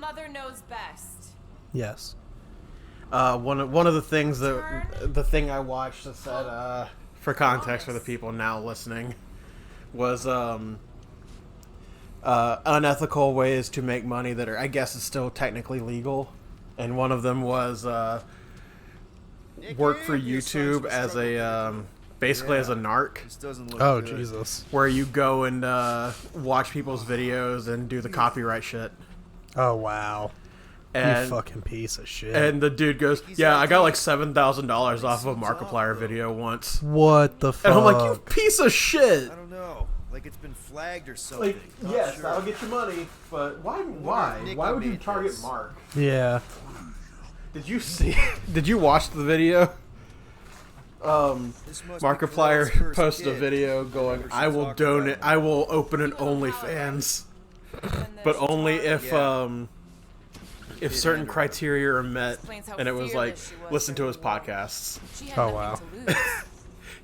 Mother knows best. Yes. One of the things that the thing I watched that said, for context for the people now listening, was unethical ways to make money that are, I guess, is still technically legal, and one of them was work for YouTube as a basically as a narc. Oh, Jesus. Where you go and watch people's videos and do the copyright shit. Oh, wow. And, you fucking piece of shit. And the dude goes, yeah, I got like $7,000 off of a Markiplier video once. What the fuck? And I'm like, you piece of shit. I don't know. Like it's been flagged or something. Like, yes, that'll get you money, but why? Why would you target Mark? Yeah. Did you see? Did you watch the video? Markiplier posted a video going, I will donate, I will open an OnlyFans, but only if certain criteria are met, and it was like, listen to his podcasts. Oh, wow.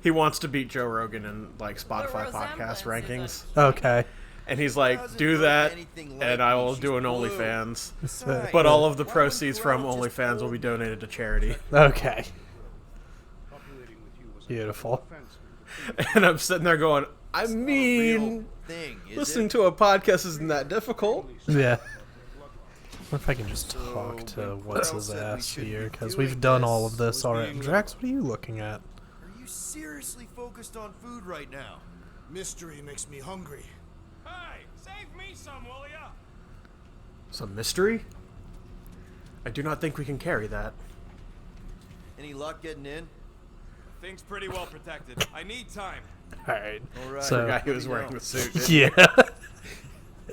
He wants to beat Joe Rogan in like Spotify podcast rankings. Okay. And he's like, do that, and I will do an OnlyFans. But all of the proceeds from OnlyFans will be donated to charity. Okay. Beautiful. And I'm sitting there going, I mean, listening to a podcast isn't that difficult. Yeah. What if I can just talk to what's his ass here? Because we've done all of this already. Drax, what are you looking at? Are you seriously focused on food right now? Mystery makes me hungry. Hey, save me some, will ya? Some mystery? I do not think we can carry that. Any luck getting in? Thing's pretty well protected. I need time. Alright. So, the guy who was wearing the suit. Yeah.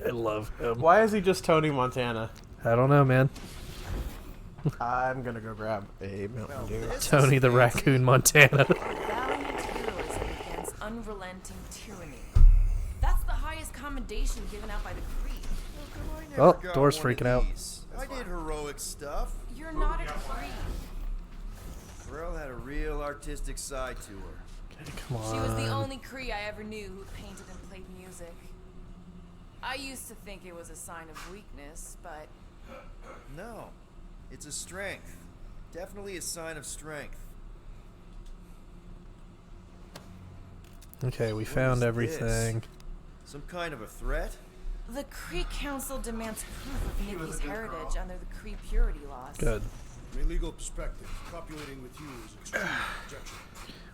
I love him. Why is he just Tony Montana? I don't know, man. I'm gonna go grab a Mountain Dew. Tony the Raccoon Montana. Valiant heroism against unrelenting tyranny. That's the highest commendation given out by the Creed. Oh, Door's freaking out. I did heroic stuff. You're not a Creed. Pharrell had a real artistic side to her. Okay, come on. She was the only Cree I ever knew who painted and played music. I used to think it was a sign of weakness, but... No, it's a strength. Definitely a sign of strength. Okay, we found everything. Some kind of a threat? The Cree Council demands proof of Nikki's heritage under the Cree purity laws. Good. From a legal perspective, copulating with you is extremely objectionable.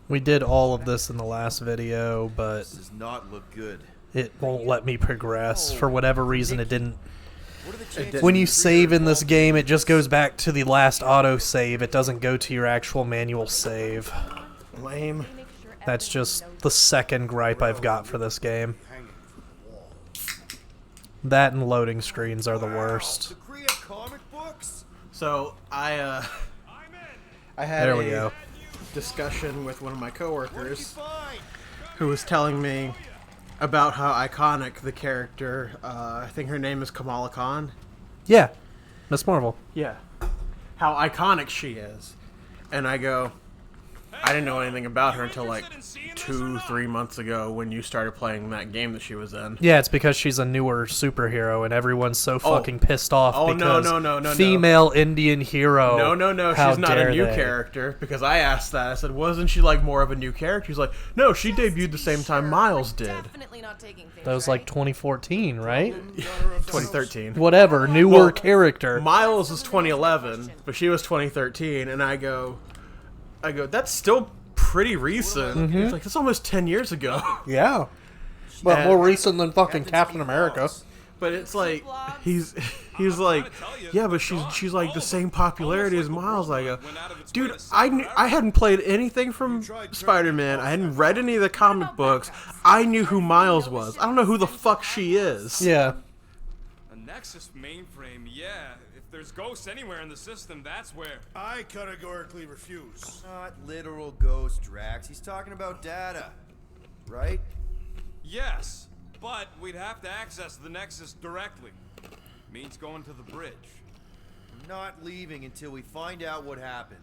We did all of this in the last video, but This does not look good. it won't let me progress. For whatever reason, it didn't. What are the chances When you of save in this freedom? game, it just goes back to the last auto save. It doesn't go to your actual manual save. Lame. That's just the second gripe I've got for this game. Hanging from the wall. That and loading screens are the worst. The Korea comic books? So I I'm in. had There we a go. discussion with one of my What did you coworkers find? who was telling me about how iconic the character, I think her name is Kamala Khan. Yeah, Miss Marvel. Yeah. How iconic she is. And I go, I didn't know anything about her until like 2-3 months ago when you started playing that game that she was in. Yeah, it's because she's a newer superhero, and everyone's so fucking pissed off Oh, no, because no. female Indian hero. No, How she's not a dare new they. character. Because I asked that. I said, wasn't she like more of a new character? She's like, no, she debuted the same time Miles did. Definitely not taking things That was like 2014, right? 2013. Whatever, newer Well, character. Miles was 2011, but she was 2013, and I go, that's still pretty recent. It's like, that's almost 10 years ago. Yeah. But And- more recent than fucking Captain America. But it's like, he's like, yeah, but she's like the same popularity as Miles. I go, dude, I hadn't played anything from Spider-Man. I hadn't read any of the comic books. I knew who Miles was. I don't know who the fuck she is. Yeah. A Nexus mainframe, yeah. If there's ghosts anywhere in the system, that's where. I categorically refuse. Not literal ghost, Drax. He's talking about data. Right? Yes, but we'd have to access the Nexus directly. Means going to the bridge. I'm not leaving until we find out what happened.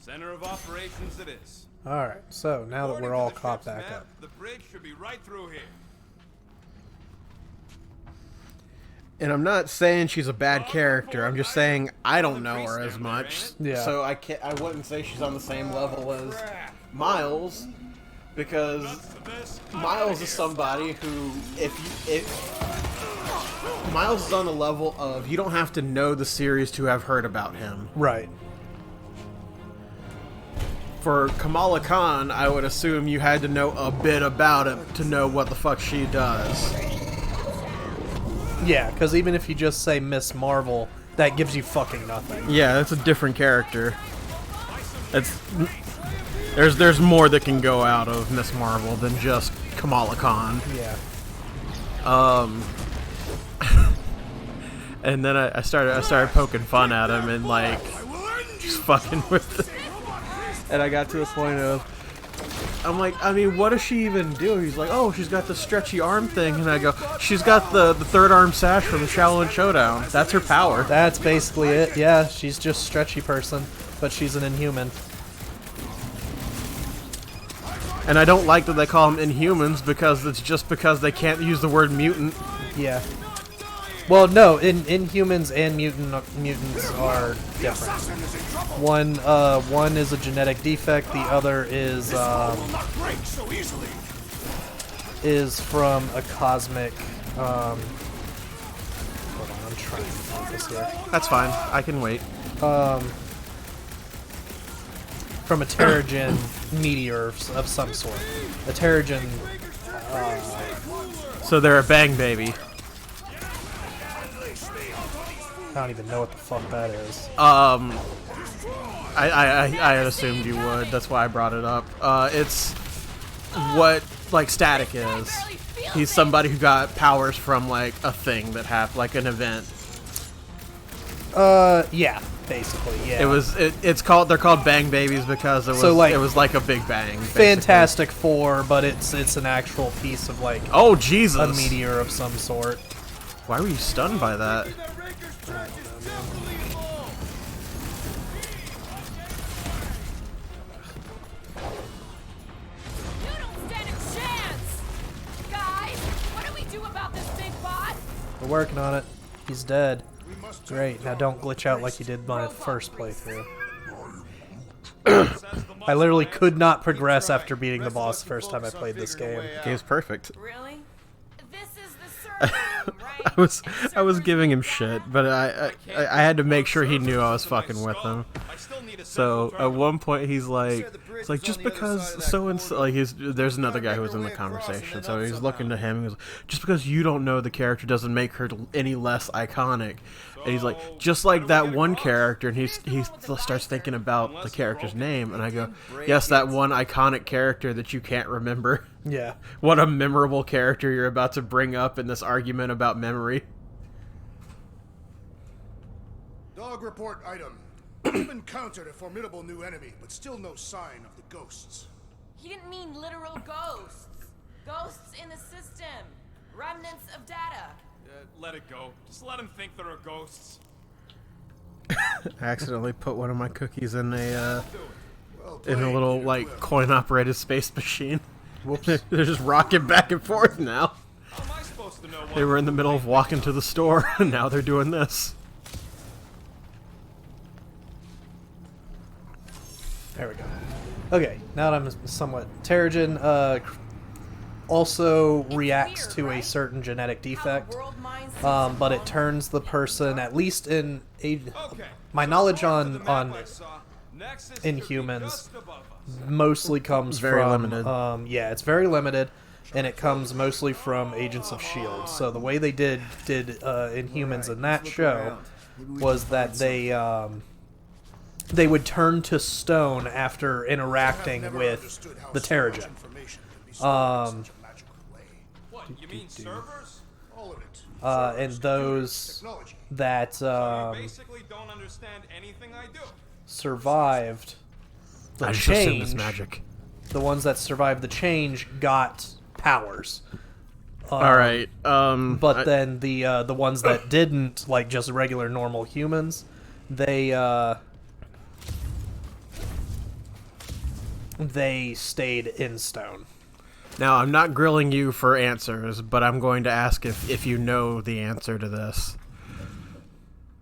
Center of operations it is. Alright, so now that According we're to all the caught ship's back map, up. The bridge should be right through here. And I'm not saying she's a bad character. I'm just saying I don't know her as much. Yeah. So I wouldn't say she's on the same level as Miles, because Miles is somebody who, Miles is on the level of you don't have to know the series to have heard about him. Right. For Kamala Khan, I would assume you had to know a bit about it to know what the fuck she does. Yeah, because even if you just say Miss Marvel, that gives you fucking nothing. Yeah, that's a different character. There's more that can go out of Miss Marvel than just Kamala Khan. Yeah. And then I started poking fun at him and like just fucking with it. And I got to the point of, I'm like, I mean, what does she even do? He's like, oh, she's got the stretchy arm thing. And I go, she's got the third arm sash from the Shaolin Showdown. That's her power. That's basically it. Yeah, she's just stretchy person, but she's an Inhuman. And I don't like that they call them Inhumans, because it's just because they can't use the word mutant. Yeah. Well, no, Inhumans and mutants are different. One is a genetic defect. The other is from a cosmic. Hold on, I'm trying to find this here. That's fine. I can wait. From a Terrigen meteor of some sort. A Terrigen. So they're a bang baby. I don't even know what the fuck that is. I had assumed you would. That's why I brought it up. It's what like Static is. He's somebody who got powers from like a thing that happened, like an event. Yeah, basically, yeah. It's called, they're called bang babies because it was like a big bang. Basically. Fantastic Four, but it's an actual piece of like oh Jesus, a meteor of some sort. Why were you stunned by that? We're working on it. He's dead. Great. Now don't glitch out like you did my first playthrough. I literally could not progress after beating the boss the first time I played this game. The game's perfect. Really? This is the server room, right? I was giving him shit, but I had to make sure he knew I was fucking with him. So at one point he's like, it's like just because so and so, like there's another guy who was in the conversation, so he's looking to him. He goes, just because you don't know the character doesn't make her any less iconic. And he's like, just like that one character, and he starts thinking about the character's name, and I go, yes, that one iconic character that you can't remember. Yeah. What a memorable character you're about to bring up in this argument about memory. Dog report item. You've encountered a formidable new enemy, but still no sign of the ghosts. He didn't mean literal ghosts. Ghosts in the system. Remnants of data. Let it go. Just let him think there are ghosts. I accidentally put one of my cookies in a little like coin-operated space machine. Whoops! They're just rocking back and forth now. How am I supposed to know what They were in the middle of walking to the store, and now they're doing this. There we go. Okay, now that I'm somewhat Terrigen, also reacts to a certain genetic defect, but it turns the person, at least in my knowledge on Inhumans, mostly comes Very from limited. yeah, it's very limited, and it comes mostly from Agents of S.H.I.E.L.D. So the way they did Inhumans in that show was that they would turn to stone after interacting with the Terrigen. What, you mean servers? All of it. And those that Basically don't understand anything I do. survived the I just assumed change, it's magic. the ones that survived the change got powers. All right. But then the ones that didn't, like just regular normal humans, they stayed in stone. Now, I'm not grilling you for answers, but I'm going to ask if you know the answer to this.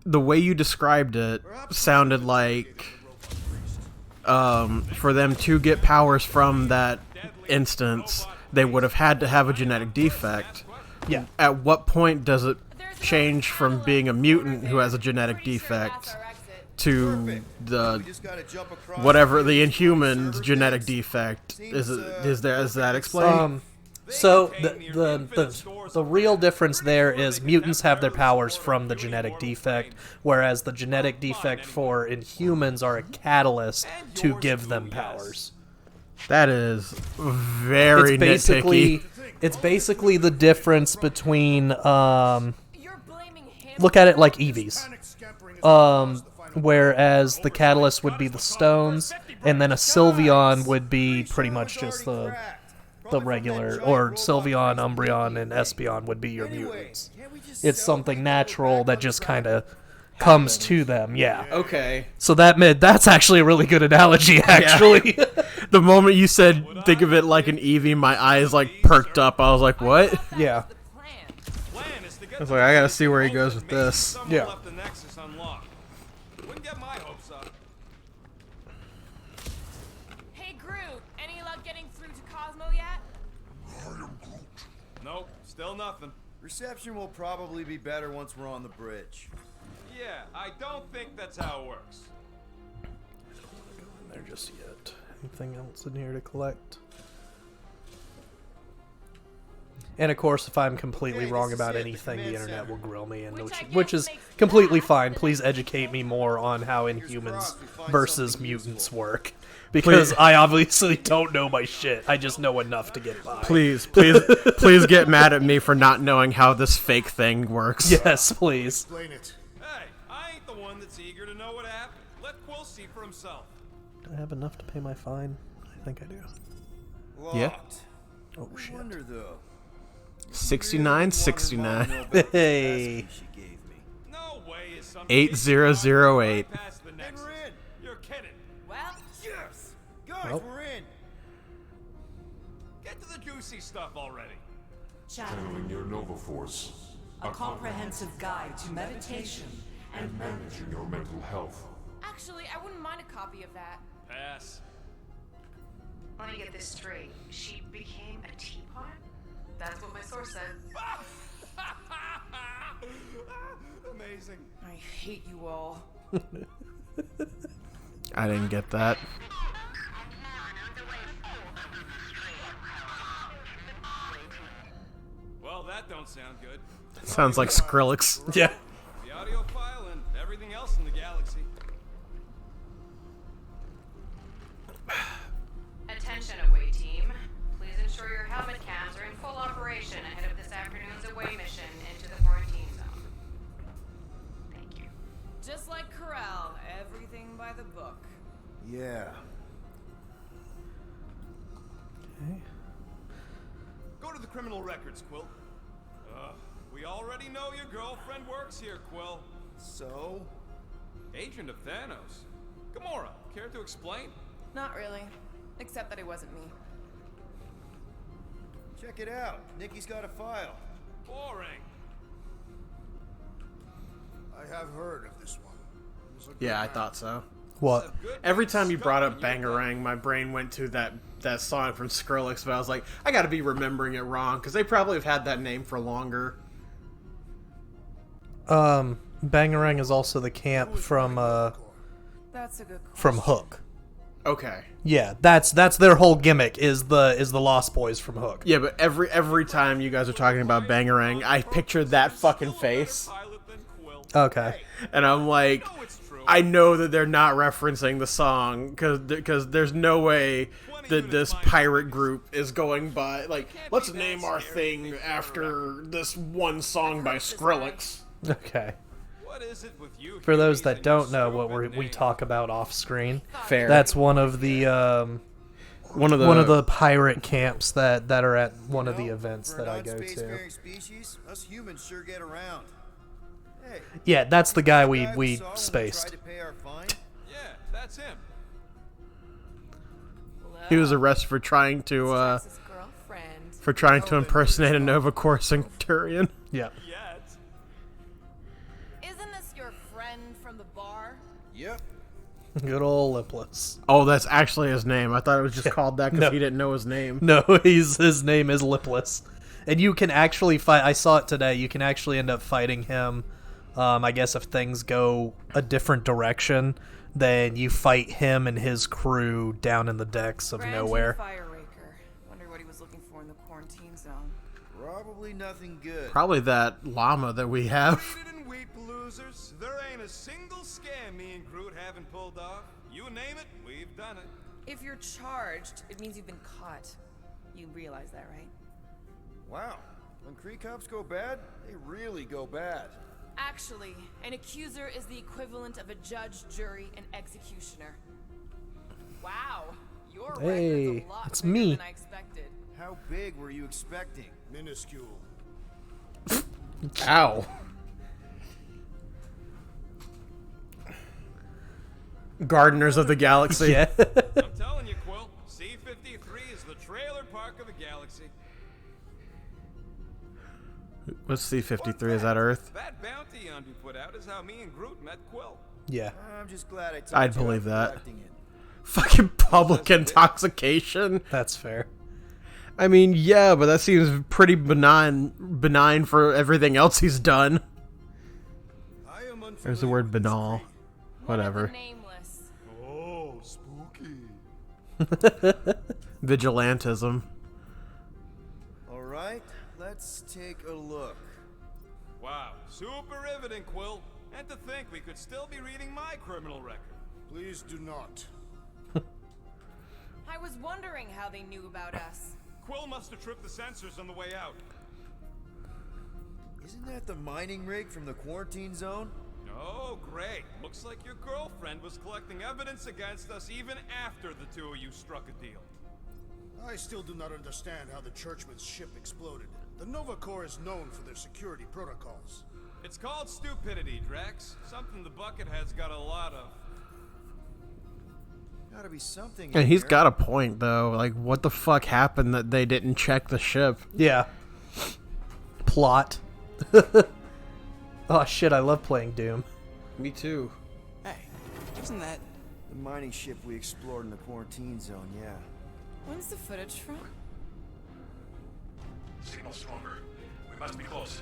The way you described it sounded like for them to get powers from that instance, they would have had to have a genetic defect. Yeah. At what point does it change from being a mutant who has a genetic defect to the whatever the Inhuman's genetic defect? Is that explained? So the real difference there is mutants have their powers from the genetic defect, whereas the genetic defect for Inhumans are a catalyst to give them powers. That is very nitpicky. It's basically the difference between look at it like EVs. Whereas the catalyst would be the stones, and then a Sylveon would be pretty much just the regular, or Sylveon, Umbreon, and Espeon would be your mutants. It's something natural that just kind of comes to them, yeah. Okay. So that's actually a really good analogy, actually. Yeah. The moment you said, think of it like an Eevee, my eyes like perked up. I was like, what? Yeah. I was like, I gotta see where he goes with this. Yeah. Wouldn't get my hopes up. Hey Groot, any luck getting through to Cosmo yet? Nope, still nothing. Reception will probably be better once we're on the bridge. Yeah, I don't think that's how it works. There just yet. Anything else in here to collect? And of course, if I'm completely wrong about anything, the internet will grill me, and which is completely fine. Please educate me more on how Inhumans versus mutants work, because I obviously don't know my shit. I just know enough to get by. Please get mad at me for not knowing how this fake thing works. Yes, please. Explain it. Hey, I ain't the one that's eager to know what happened. Let Quill see for himself. Do I have enough to pay my fine? I think I do. Locked. Yeah. Oh shit. I wonder though. 6969. Hey. She gave me. No way is some 8008. past the Nexus. we're in. You're kidding. Well, Yes, guys, Well. we're in. Get to the juicy stuff already. Channeling your Nova Force, A comprehensive guide to meditation and managing your mental health. actually, I wouldn't mind a copy of that. Pass. Let me get this straight. She became a teapot? That's what my source said. Amazing. I hate you all. I didn't get that. Well, that don't sound good. Sounds like Skrillex. Yeah. The audio file and everything else in the galaxy. Attention away team. Please ensure your helmet cams are in full operation ahead of this afternoon's away mission into the quarantine zone. Thank you. Just like Corral, everything by the book. Yeah. Okay. Go to the criminal records, Quill. We already know your girlfriend works here, Quill. So? Agent of Thanos. Gamora, care to explain? Not really. Except that it wasn't me. Check it out. Nikki's got a file. Boring. I have heard of this one. It was a good Yeah, I man. thought so. What? Every time you brought up Bangarang, my brain went to that song from Skrillex, but I was like, I gotta be remembering it wrong, because they probably have had that name for longer. Bangarang is also the camp from That's a good question. from Hook. Okay. Yeah, that's their whole gimmick is the Lost Boys from Hook. Yeah, but every time you guys are talking about Bangarang, I pictured that fucking face. Okay. And I'm like, I know that they're not referencing the song, because there's no way that this pirate group is going by, like, let's name our thing after this one song by Skrillex. Okay. What is it with you? For those that don't know what we talk about off screen, Fair. that's one of the one of the pirate camps that are at one of the events For that a I go to. non-spacefaring species, us humans sure get around. Hey, Yeah, that's the guy the we saw when we spaced. tried to pay our fine? Yeah, that's him. He was arrested for trying to Texas girlfriend. For trying to impersonate a Nova Corps Centurion. Yeah. Isn't this your friend from the bar? Yep. Good old Lipless. Oh, that's actually his name. I thought it was just called that because No. he didn't know his name. No, his name is Lipless. And you can actually fight. I saw it today. You can actually end up fighting him. I guess if things go a different direction, then you fight him and his crew down in the decks of nowhere. Fireraker. Wonder what he was looking for in the quarantine zone. Probably nothing good. Probably that llama that we have. Read it and weep, losers. There ain't a single scam me and Groot haven't pulled off. You name it, we've done it. If you're charged, it means you've been caught. You realize that, right? Wow. When Kree cops go bad, they really go bad. Actually, an accuser is the equivalent of a judge, jury, and executioner. Wow, your record's Hey, a lot it's bigger me. than I expected. How big were you expecting? Minuscule. Ow. Gardeners of the Galaxy. Yeah. I'm telling you, Quill, C-53 is the trailer park of the galaxy. What's C-53? Is that Earth? That bounty Yondu put out is how me and Groot met Quill. Yeah. I'm just glad I told I'd you believe after that. collecting it. Fucking public intoxication. That's fair. I mean, yeah, but that seems pretty benign for everything else he's done. I am unfamiliar There's the word with this banal. Kree. Whatever. Nameless. Oh, spooky. Vigilantism. All right, let's take a look. Wow, super riveting, Quill. And to think we could still be reading my criminal record. Please do not. I was wondering how they knew about us. Quill must have tripped the sensors on the way out. Isn't that the mining rig from the quarantine zone? Oh, great. Looks like your girlfriend was collecting evidence against us even after the two of you struck a deal. I still do not understand how the Churchman's ship exploded. The Nova Corps is known for their security protocols. It's called stupidity, Drax. Something the Buckethead's got a lot of. Gotta be something. And in he's here. got a point, though. Like, what the fuck happened that they didn't check the ship? Yeah. Plot. Oh shit, I love playing Doom. Me too. Hey, isn't that... The mining ship we explored in the quarantine zone, yeah. When's the footage from? Signal stronger. We must be close.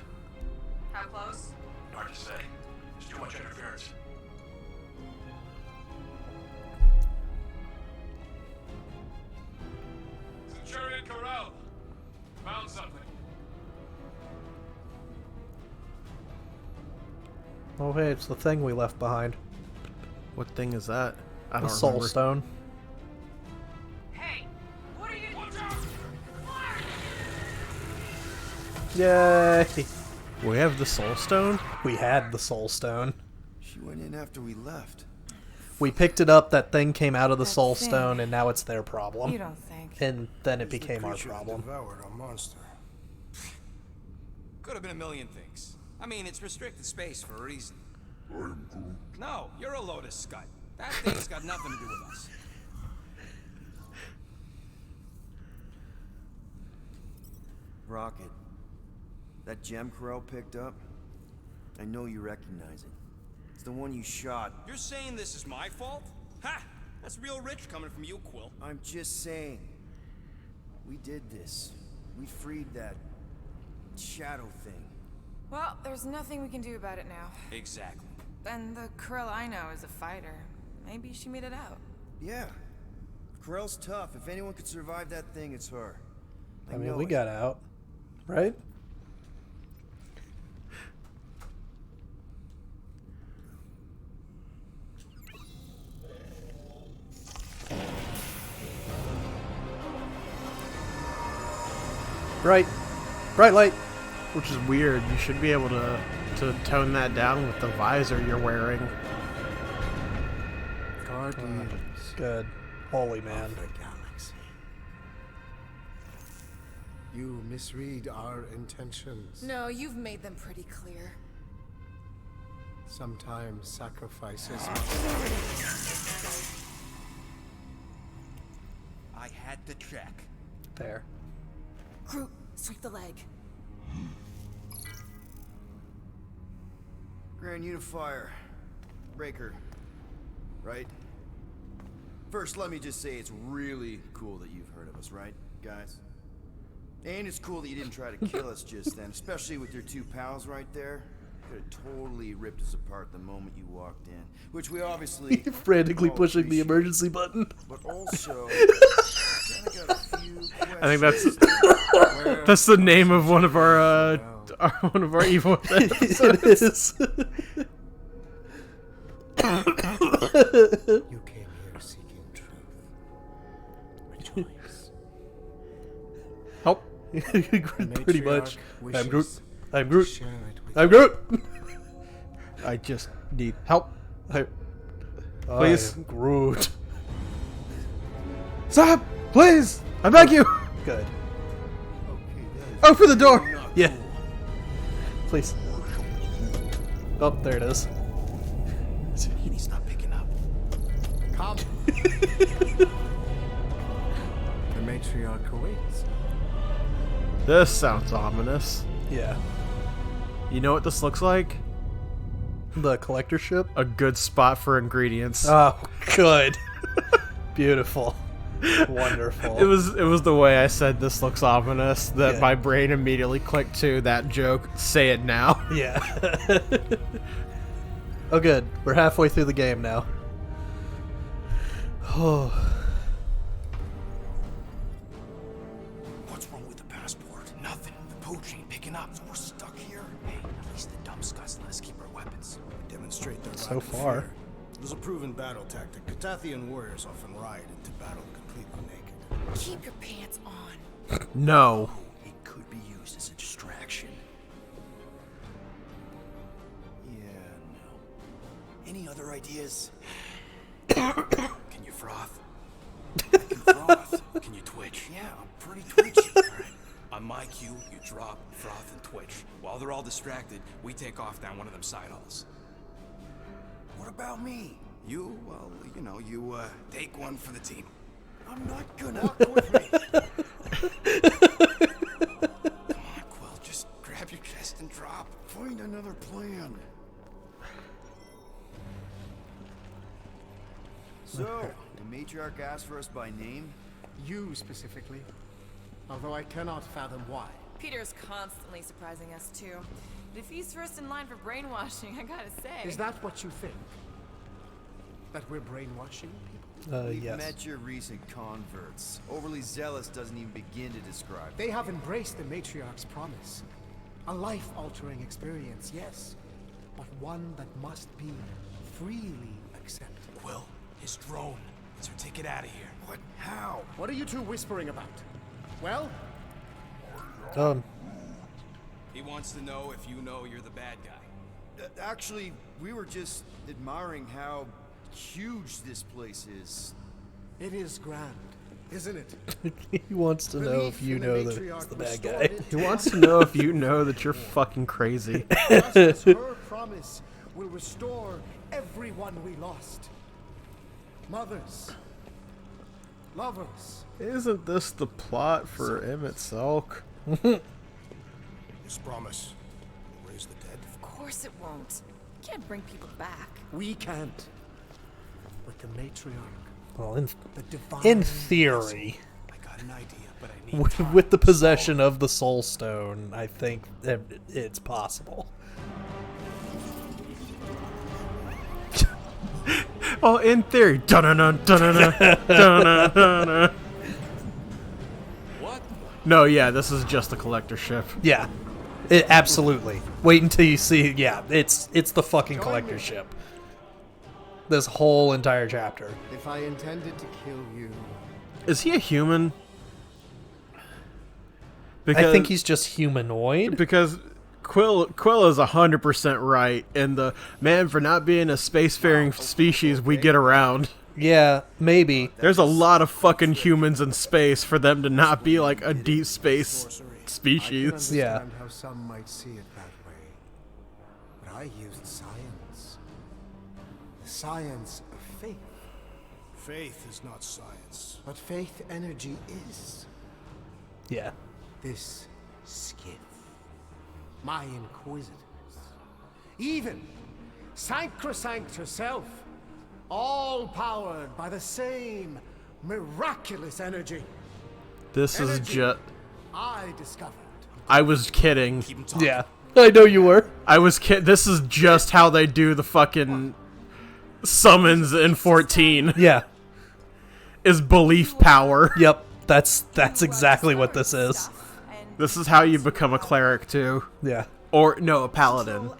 How close? Hard to say. There's too much interference. Centurion Corral. Found something. Oh hey, it's the thing we left behind. What thing is that? I The don't Soul remember. Stone. Hey, what are you... Yay! We have the Soul Stone? We had the Soul Stone. She went in after we left. We picked it up, that thing came out of the That Soul thing. Stone, and now it's their problem. You don't think? And then it Is the became our creature that problem. devoured a monster. Could have been a million things. I mean, it's restricted space for a reason. I'm Groot. No, you're a Lotus Scud. That thing's got nothing to do with us. Rocket. That gem Corel picked up? I know you recognize it. It's the one you shot. You're saying this is my fault? Ha! That's real rich coming from you, Quill. I'm just saying. We did this. We freed that shadow thing. Well, there's nothing we can do about it now. Exactly. And the Krill I know is a fighter. Maybe she made it out. Yeah. Corel's tough. If anyone could survive that thing, it's her. I mean, know we it. got out. Right? Bright. Bright light. Which is weird. You should be able to tone that down with the visor you're wearing. Guardians Good. Holy man. The galaxy. You misread our intentions. No, you've made them pretty clear. Sometimes sacrifices. I had to check. There. Groot, Sweep the leg. Grand Unifier. Breaker. Right? First, let me just say it's really cool that you've heard of us, right, guys? And it's cool that you didn't try to kill us just then, especially with your two pals right there. Could have totally ripped us apart the moment you walked in, which we obviously Frantically all pushing the appreciate. emergency button. But also, kinda got a few I think questions. that's the name of one of our evil episodes. It is. You came here seeking truth. Rejoice. Help. Pretty much. Matriarch I'm Groot. wishes I'm to Groot. share it with I'm Groot. I just need help. Please. Please. Groot. Stop! Please! I beg you! Good. Open the door! Yeah. Please. Oh, there it is. He's not picking up. Come. The matriarch awaits. This sounds ominous. Yeah. You know what this looks like? The collector ship? A good spot for ingredients. Oh, good. Beautiful. Wonderful. It was the way I said this looks ominous that Yeah. my brain immediately clicked to that joke. Say it now. Yeah. Oh, good. We're halfway through the game now. Oh. What's wrong with the passport? Nothing. The pooch ain't picking up, so we're stuck here. Hey, at least the dumb scuts let us keep our weapons. Demonstrate their So lack of far. fear. It was a proven battle tactic. Katathian warriors often ride into battle completely naked. Keep your pants on. No. It could be used as a distraction. Yeah, no. Any other ideas? Can you froth? I can froth. Can you twitch? Yeah, I'm pretty twitchy. Alright. On my cue, you drop, froth, and twitch. While they're all distracted, we take off down one of them side halls. What about me? You, well, you know, you, Take one for the team. I'm not gonna. Walk with me. Come on, Quill, just grab your chest and drop. Find another plan. So, the matriarch asked for us by name? You specifically. Although I cannot fathom why. Peter's constantly surprising us too. But if he's first in line for brainwashing, I gotta say. Is that what you think? That we're brainwashing people? We've Yes. met your recent converts. Overly zealous doesn't even begin to describe. They have embraced the matriarch's promise. A life-altering experience, yes. But one that must be freely accepted. Quill, his drone. So take it out of here. What? How? What are you two whispering about? Well, He wants to know if you know you're the bad guy. Actually, we were just admiring how huge this place is. it is grand, isn't it? He wants to know Belief if you in the know that matriarch it's the bad restored guy. it He to wants us. to know if you know that you're fucking crazy. Just as her promise will restore everyone we lost. Mothers. Lovers. Isn't this the plot for Emmett Selk? His promise will raise the dead. Of course it won't. You can't bring people back. We can't. But the matriarch, Well, the divine... in theory, I got an idea, but I need time with the to possession of the Soul Stone, I think that it's possible. Well, in theory. Dun-dun-dun, dun-dun-dun, dun-dun-dun. What? No, yeah, this is just a collector ship. Yeah, absolutely. Wait until you see. Yeah, it's the fucking collector ship. This whole entire chapter. If I intended to kill you... Is he a human? I think he's just humanoid. Because Quill is 100% right, and the man for not being a spacefaring species we get around. Yeah, maybe. There's a lot of fucking humans in space for them to not be like a deep space species. I can Yeah. understand how some might see it that way. But I used science. The science of faith. Faith is not science. But faith energy is. Yeah. This Skiff, my inquisitors, even Sacrosanct herself, all powered by the same miraculous energy. This is just... I discovered. I was kidding. Yeah, I know you were. I was kidding. This is just how they do the fucking summons in 14. Yeah. Is belief power. Yep, that's exactly what this is. This is how you become a cleric too. Yeah. Or no, a paladin.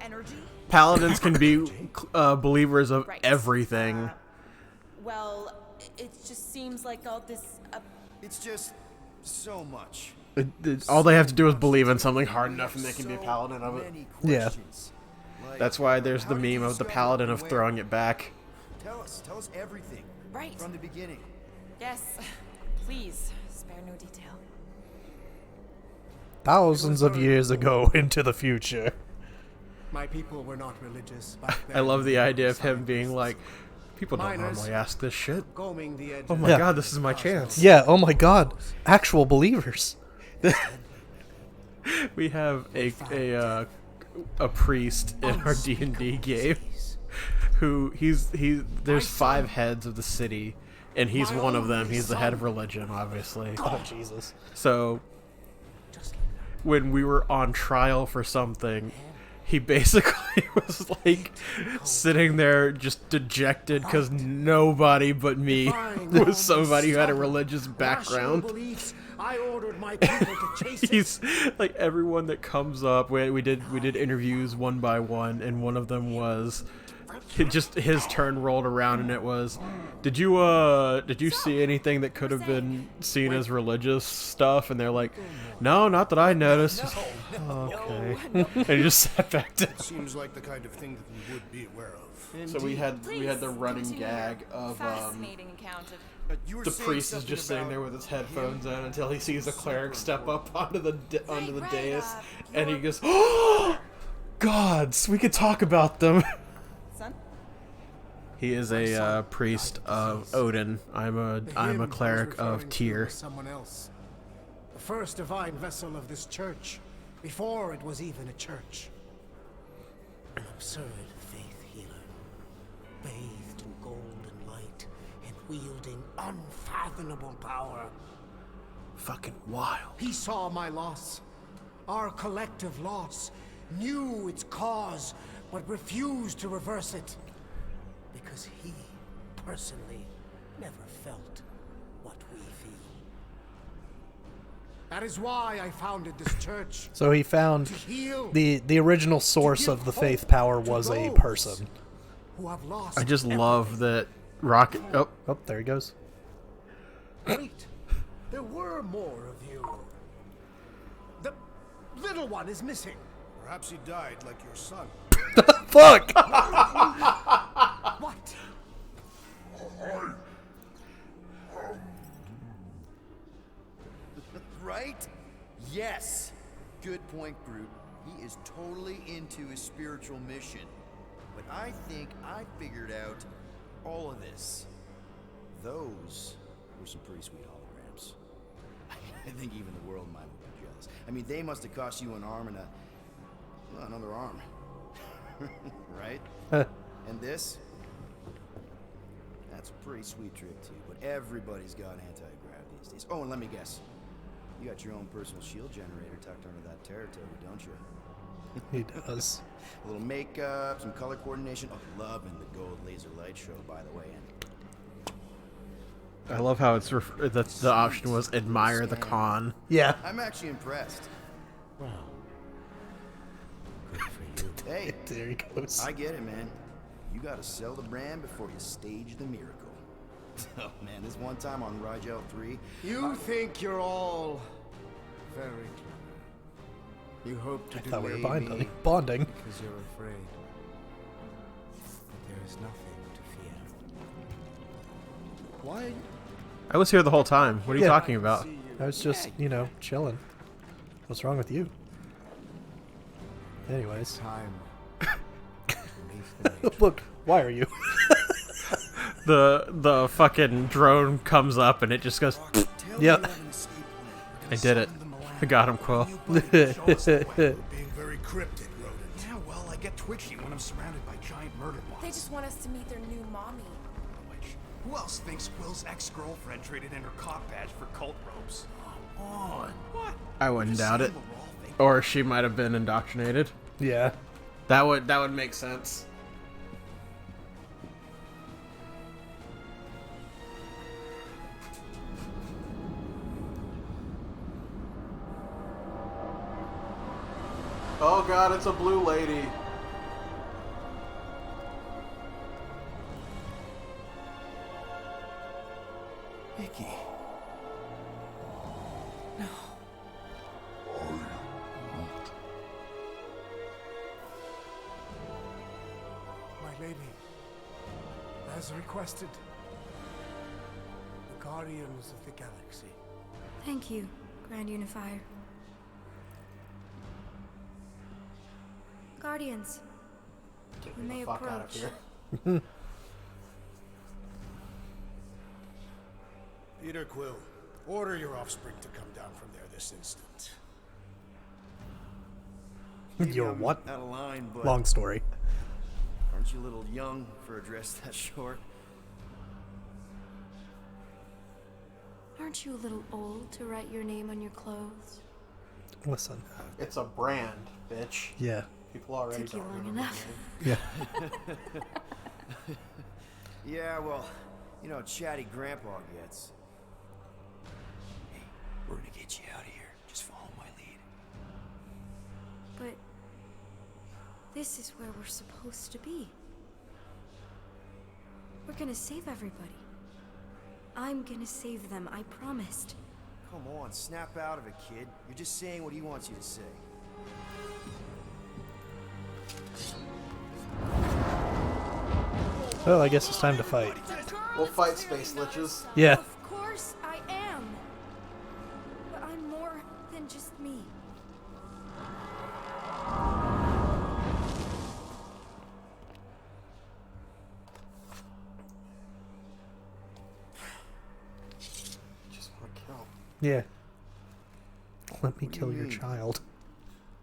Paladins can be believers of everything. Well, it just seems like all this. It's just so much. All they have to do is believe in something hard enough, and they can be a paladin of it. Yeah. That's why there's the meme of the paladin of throwing it back. Tell us everything. Right. From the beginning. Yes, please spare no detail. Thousands of years ago into the future. My people were not religious back then. I love the idea of him being like, people don't normally ask this shit. Oh my god, this is my chance. Yeah, oh my god. Actual believers. We have a priest in our D&D game who there's 5 heads of the city, and he's one of them. He's the head of religion, obviously. Oh, Jesus. So when we were on trial for something, he basically was like sitting there just dejected because nobody but me was somebody who had a religious background. I ordered my people to chase He's like, everyone that comes up, we did interviews one by one, and one of them was just his turn rolled around, and it was, did you see anything that could have been seen as religious stuff? And they're like, no, not that I noticed. Okay. And he just sat back down. Seems like the kind of thing that we would be aware of. So we had the running gag of Fascinating account of. the priest is just sitting there with his headphones on until he sees a cleric step up onto the dais, and he goes, "Oh, gods, we could talk about them." Son? He is a priest of Odin. I'm a cleric of Tyr. Someone else. The first divine vessel of this church, before it was even a church. An absurd faith healer, bathed in golden light and wielding unfathomable power. Fucking wild. He saw my loss, our collective loss, knew its cause, but refused to reverse it. Because he, personally, never felt what we feel. That is why I founded this church. So he found the original source of the faith power was a person. Who have lost I just love that Rocket. Oh, there he goes. Wait, there were more of you. The little one is missing. Perhaps he died like your son. Fuck! What? Right? Yes. Good point, Groot. He is totally into his spiritual mission. But I think I figured out all of this. Those were some pretty sweet holograms. I think even the world might be jealous. I mean, they must have cost you an arm and another arm. Right? And this? That's a pretty sweet trick too, but everybody's got anti-grav these days. Oh, and let me guess. You got your own personal shield generator tucked under that Terratoga, don't you? He does. A little makeup, some color coordination. Oh, loving the gold laser light show, by the way. And I love how it's the option was admire the con. Yeah. I'm actually impressed. Well, good for you. Hey, there he goes. I get it, man. You gotta sell the brand before you stage the miracle. Oh man, this one time on Rigel 3, you think you're all very clever. You hope to I thought we were delay me bonding. because you're afraid. But there is nothing to fear. Why? I was here the whole time. What are you talking about? I was just, chilling. What's wrong with you? Anyways. Time. Look, why are you? The fucking drone comes up and it just goes. Yep. I did it. I got him, Quill. Being very cryptic, rodent. Yeah, well, I get twitchy when I'm surrounded by giant murder bots. They just want us to meet their new mommy. Which, who else thinks Quill's ex-girlfriend traded in her cop badge for cult robes? Come on. What? I wouldn't doubt it. Or she might have been indoctrinated. Yeah. That would make sense. Oh god, it's a blue lady. Mickey. No. My lady, as requested, the Guardians of the Galaxy. Thank you, Grand Unifier. Guardians, you may approach. Peter Quill, order your offspring to come down from there this instant. Your what? Out of line, but Long story. aren't you a little young for a dress that short? Aren't you a little old to write your name on your clothes? Listen. It's a brand, bitch. Yeah. People already Took you don't long remember enough. Yeah. Yeah, well, you know how chatty Grandpa gets. Hey, we're gonna get you out of here. Just follow my lead. But this is where we're supposed to be. We're gonna save everybody. I'm gonna save them, I promised. Come on, snap out of it, kid. You're just saying what he wants you to say. Well, I guess it's time to fight. We'll fight space liches. Yeah. Of course I am. But I'm more than just me. Just want to kill. Yeah. Let me What do kill you your mean? child.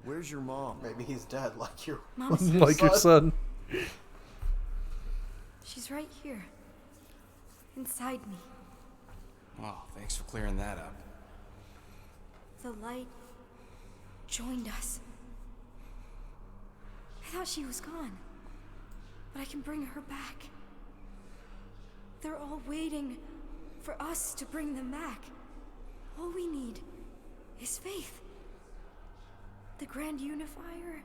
Where's your mom? Maybe he's dead, like your Like your son. She's right here. Inside me. Oh, thanks for clearing that up. The light joined us. I thought she was gone. But I can bring her back. They're all waiting for us to bring them back. All we need is faith. The Grand Unifier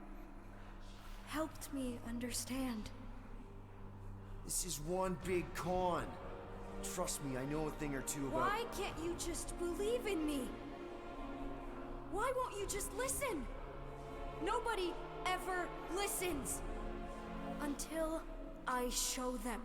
helped me understand. This is one big con. Trust me, I know a thing or two about... Why can't you just believe in me? Why won't you just listen? Nobody ever listens. Until I show them.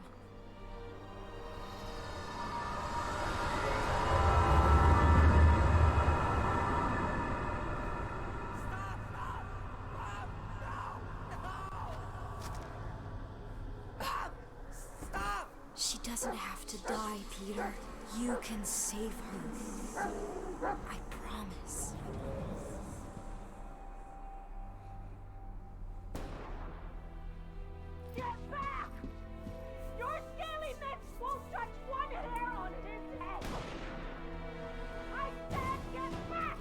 She doesn't have to die, Peter. You can save her. I promise. Get back! Your scaly mitts won't touch one hair on his head! I said get back!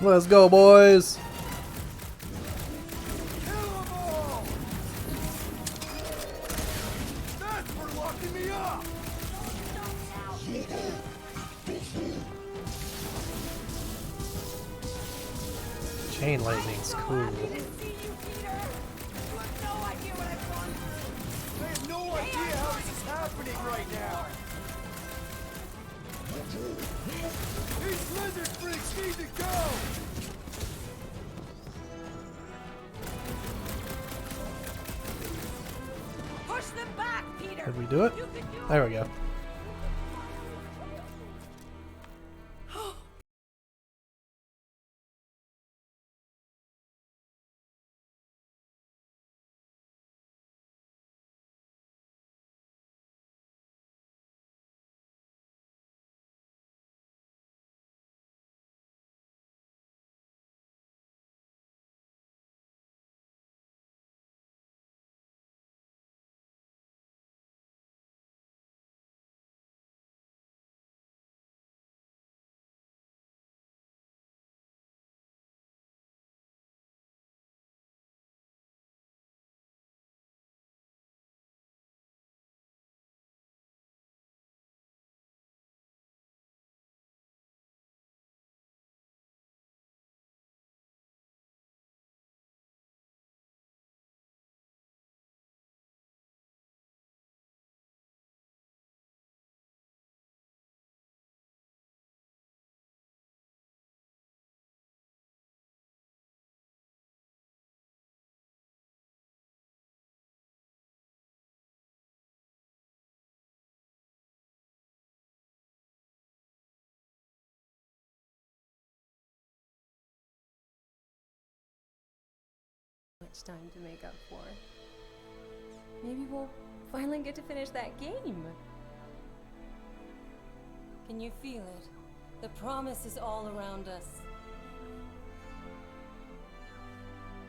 Let's go, boys. That's for locking me up! Chain lightning's cool. I have no idea how this is happening right now! These lizard freaks need to go! Push them back, Peter! Did we do it? There we go. much time to make up for. Maybe we'll finally get to finish that game. Can you feel it? The promise is all around us.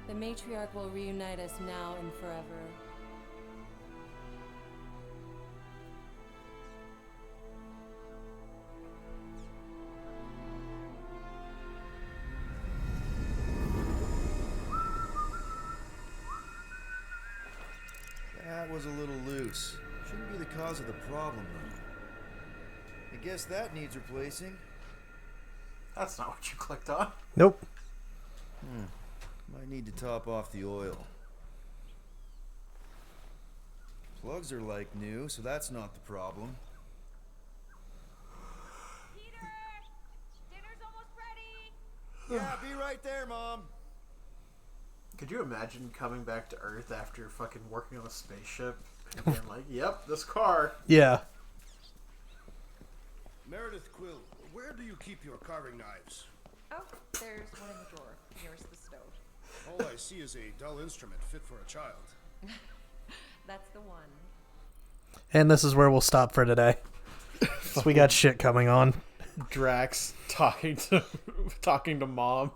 The matriarch will reunite us now and forever. That was a little loose. Shouldn't be the cause of the problem, though. I guess that needs replacing. That's not what you clicked on. Nope. Might need to top off the oil. Plugs are like new, so that's not the problem. Peter! Dinner's almost ready! Yeah, be right there, Mom. Could you imagine coming back to Earth after fucking working on a spaceship and being like, yep, this car. Yeah. Meredith Quill, where do you keep your carving knives? Oh, there's one in the drawer, nearest the stove. All I see is a dull instrument fit for a child. That's the one. And this is where we'll stop for today. So we got shit coming on. Drax talking to Mom.